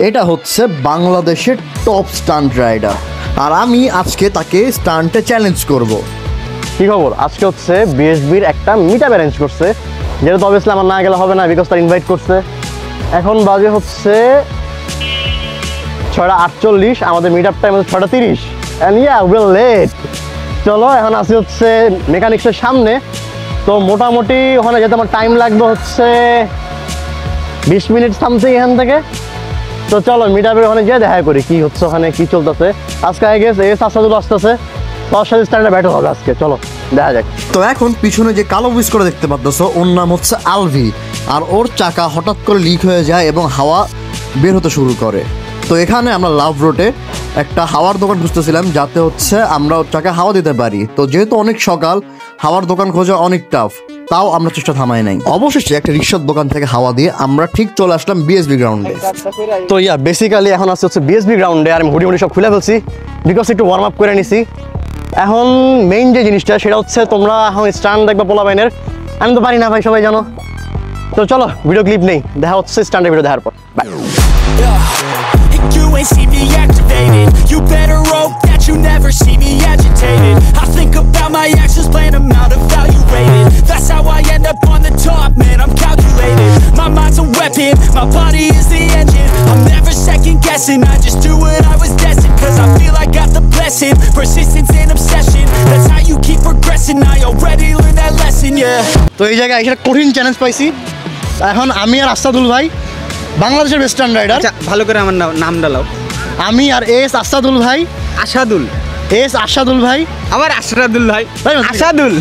এটা হচ্ছে বাংলাদেশের টপ স্টান্ট রাইডার, আর আমি আজকে তাকে স্টান্টে চ্যালেঞ্জ করব। কি খবর? আজকে হচ্ছে বিএসবির একটা মিট আপ অ্যারেঞ্জ করছে, যেটা তো অবভিয়াসলি আমার না গেলে হবে না, বিকজ তার ইনভাইট করছে। এখন বাজে হচ্ছে 6:48, আমাদের মিট আপ টাইম হচ্ছে 6:30, অ্যান্ড ইয়া উইল লেট। চলো এখন আসি হচ্ছে মেকানিক্সের সামনে। তো মোটামুটি ওখানে যেতে আমার টাইম লাগবে হচ্ছে 20 মিনিট সামথিং এখান থেকে। তো চলো মিট আপের ওখানে গিয়ে দেখা করি কি হচ্ছে, ওখানে কি চলতেছে। আজকে আই গেস এস আসাদুল আসতেছে, তার সাথে স্ট্যান্ডে ব্যাটল হবে আজকে, চলো দেখা যাক। তো এখন পিছনে যে কালো বিস করে দেখতে পাচ্ছ, ওর নাম হচ্ছে আলভি, আর ওর চাকা হঠাৎ করে লিক হয়ে যায় এবং হাওয়া বের হতে শুরু করে। তো এখানে আমরা লাভ রোডে একটা হাওয়ার দোকান খুঁজতেছিলাম, যাতে হচ্ছে আমরা ওর চাকা হাওয়া দিতে পারি। তো যেহেতু অনেক সকাল, হাওয়ার দোকান খোঁজা অনেক টাফ, তাও আমরা চেষ্টা থামাই নাই। অবশেষে একটা রিক্সার দোকান থেকে হাওয়া দিয়ে আমরা ঠিক চলে আসলাম বিএসবি গ্রাউন্ডে। তো ইয়া বেসিক্যালি এখন আসছে হচ্ছে বিএসবি গ্রাউন্ডে, আর আমি হুডি সব খুলে ফেলছি, বিকজ একটু ওয়ার্ম আপ করে নিছি। এখন মেইন যে জিনিসটা সেটা হচ্ছে তোমরা এখন স্ট্যান্ড দেখবে পোলাবাইনের, আমি তো পারি না ভাই, সবাই জানো। তো চলো ভিডিও ক্লিপ নেই, দেখা হচ্ছে স্ট্যান্ডের ভিডিও দেখার পর। By. You ain't see me activated. You better hope that you never see me agitated. I think about my actions, plan them out, evaluated. That's how I end up on the top, man, I'm calculated. My mind's a weapon, my body is the engine. I'm never second guessing, I just do what I was destined. Cause I feel I got the blessing, persistence and obsession. That's how you keep progressing, I already learned that lesson, yeah. তো এই জায়গায় একটা কঠিন challenge পাইছি। এখন আমি আর আসাদুল ভাই, বাংলাদেশের বেস্ট স্টান্ট রাইডার। ভালো করে আমার নাম ডালাও। আমি আর এস আসাদুল ভাই। আসাদুল, এস আসাদুল ভাই, আবার আশরাদুল ভাই। আসাদুল,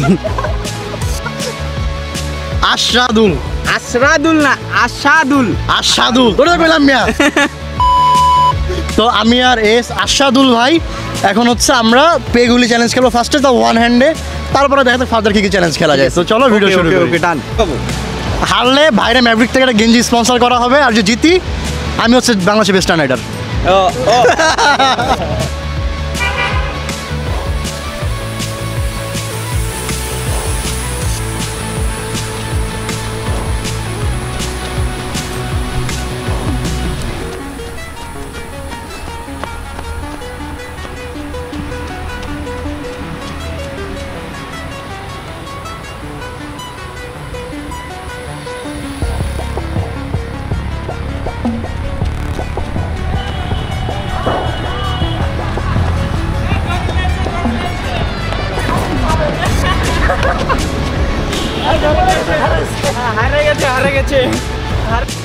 আশরাদুল, আশরাদুল না আসাদুল, আসাদুল তোরা কইলাম মিয়া। তো আমি আর এস আসাদুল ভাই এখন হচ্ছে আমরা পেগুলি চ্যালেঞ্জ খেলবো ফার্স্টে, তো ওয়ান হ্যান্ডে, তারপরে দেখা যাক ফার্দার কি কি চ্যালেঞ্জ খেলা যায়। তো চলো ভিডিও শুরু করি। ওকে ডান। হারলে ভাইরে ম্যাভরিক থেকে একটা গেঞ্জি স্পন্সর করা হবে, আর যে জিতি আমি হচ্ছে বাংলাদেশের বেস্ট স্টান্ট রাইডার।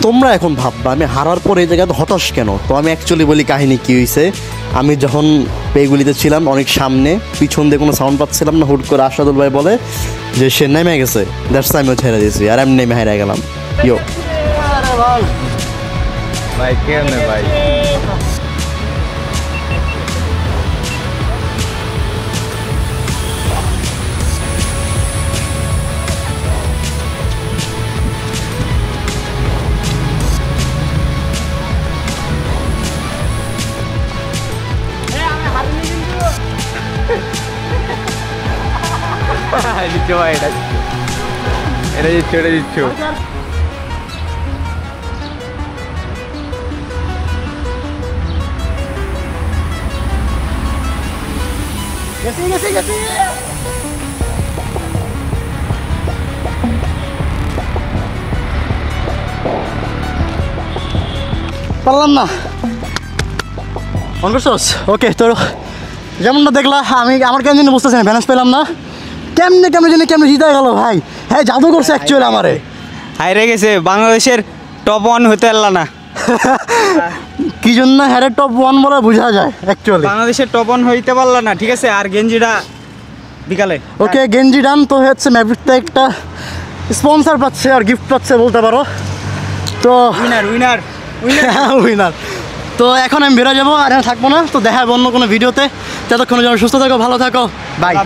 তোমরা এখন ভাববা আমি হারার পর এই জায়গাতে হতাশ কেন। তো আমি অ্যাকচুয়ালি বলি কাহিনী কী হয়েছে। আমি যখন পেগুলিতে ছিলাম অনেক সামনে, পিছন দিয়ে কোনো সাউন্ড পাচ্ছিলাম না, হুট করে আশরাদুল ভাই বলে যে সে নেমে গেছে, দ্যাটস আমিও ছেড়ে দিয়েছি, আর আমি নেমে হেরে গেলাম। ইয়ো ভাই কেমনে ভাই, দিচ্ছ ভাই, এটা দিচ্ছ, এটা দিচ্ছ। পারলাম না, অন করছোস? ওকে, তো যেমনটা দেখলা আমি আমার কেমন জানি বুঝতেছি না, ব্যালেন্স পেলাম না, কেমনে কেমনে জিতে গেল ভাই। হ্যাঁ জাদু করছে অ্যাকচুয়ালি আমারে, হাইরে গেছে, বাংলাদেশের টপ 1 হতে পারল না। কি জন্য হ্যারে টপ 1 বলে বোঝা যায় অ্যাকচুয়ালি, বাংলাদেশের টপ 1 হইতে পারল না। ঠিক আছে, আর গেঞ্জিটা বিকালে। ওকে গেঞ্জি ডান। তো হচ্ছে ম্যাভরিকটা একটা স্পন্সর পাচ্ছে আর গিফট পাচ্ছে বলতে পারো। তো উইনার উইনার উইনার। তো এখন আমি বেরো যাবো, আর থাকবো না। তো দেখা হবে অন্য কোনো ভিডিওতে, ততক্ষণের জন্য সুস্থ থাকো, ভালো থাকো, বাই।